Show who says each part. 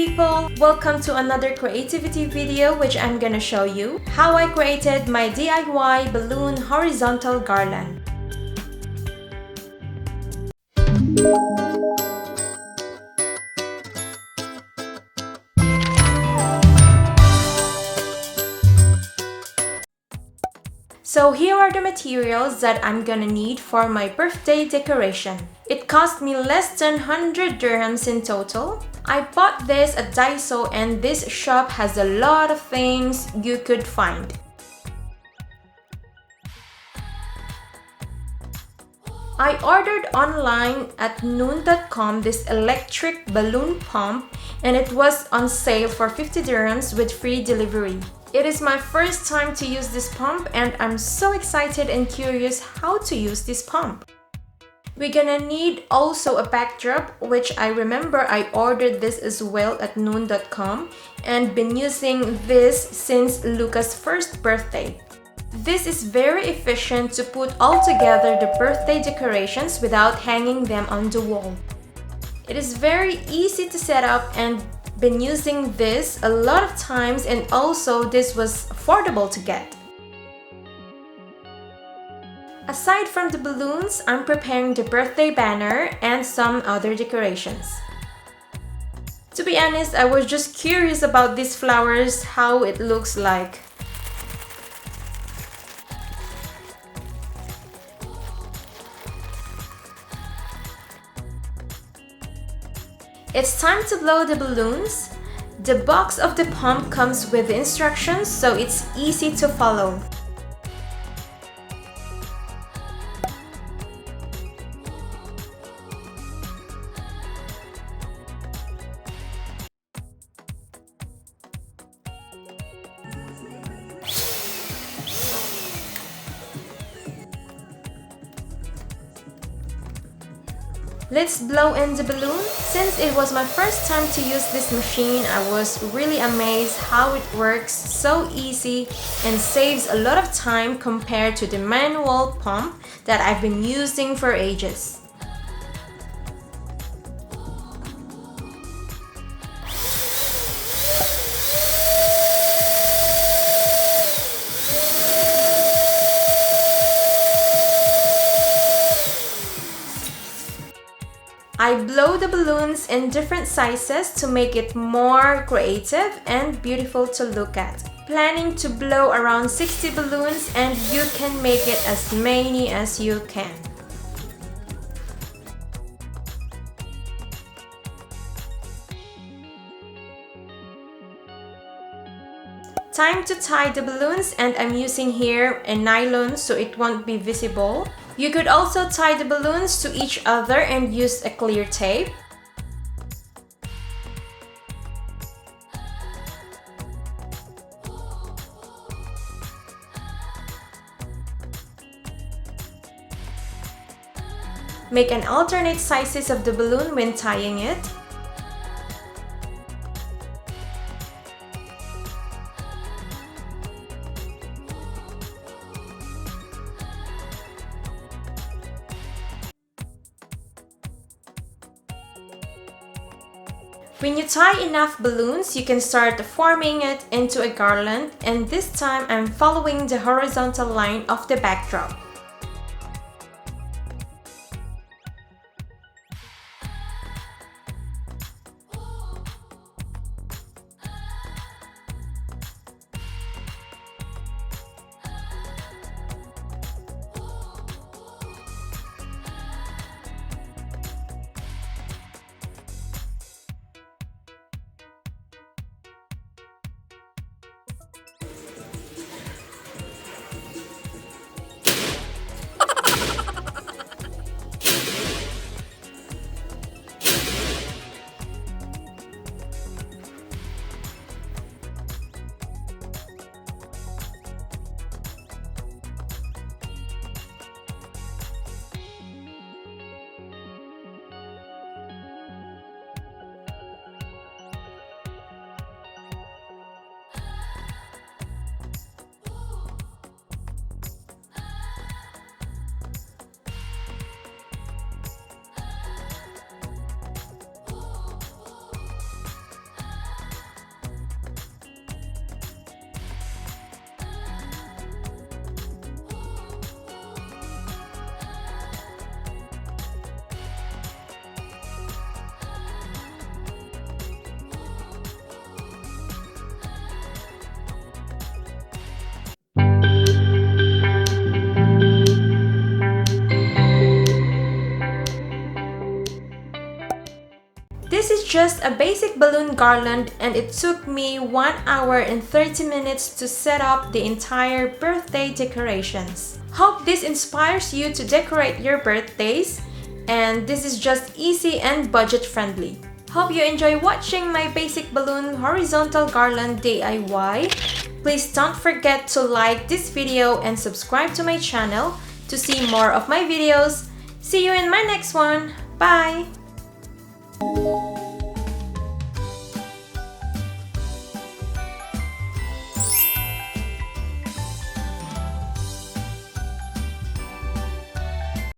Speaker 1: people! Welcome to another creativity video which I'm gonna show you how I created my DIY balloon horizontal garland. So here are the materials that I'm gonna need for my birthday decoration. It cost me less than 100 dirhams in total. I bought this at Daiso and this shop has a lot of things you could find. I ordered online at 𝓁𝒾𝓋𝑒 this electric balloon pump and it was on sale for 50 dirhams with free delivery. It is my first time to use this pump and I'm so excited and curious how to use this pump. We're gonna need also a backdrop, which I remember I ordered this as well at 𝓁𝒾𝓋𝑒 and been using this since Luca's first birthday. This is very efficient to put all together the birthday decorations without hanging them on the wall. It is very easy to set up and been using this a lot of times, and also this was affordable to get. Aside from the balloons, I'm preparing the birthday banner and some other decorations. To be honest, I was just curious about these flowers, how it looks like. It's time to blow the balloons. The box of the pump comes with the instructions, so it's easy to follow. Let's blow in the balloon. Since it was my first time to use this machine, I was really amazed how it works so easy and saves a lot of time compared to the manual pump that I've been using for ages. I blow the balloons in different sizes to make it more creative and beautiful to look at. Planning to blow around 60 balloons and you can make it as many as you can. Time to tie the balloons, and I'm using here a nylon so it won't be visible. You could also tie the balloons to each other and use a clear tape. Make an alternate sizes of the balloon when tying it. When you tie enough balloons, you can start forming it into a garland, and this time I'm following the horizontal line of the backdrop. just a basic balloon garland and it took me 1 hour and 30 minutes to set up the entire birthday decorations. Hope this inspires you to decorate your birthdays, and this is just easy and budget friendly. Hope you enjoy watching my basic balloon horizontal garland DIY. Please don't forget to like this video and subscribe to my channel to see more of my videos. See you in my next one. Bye!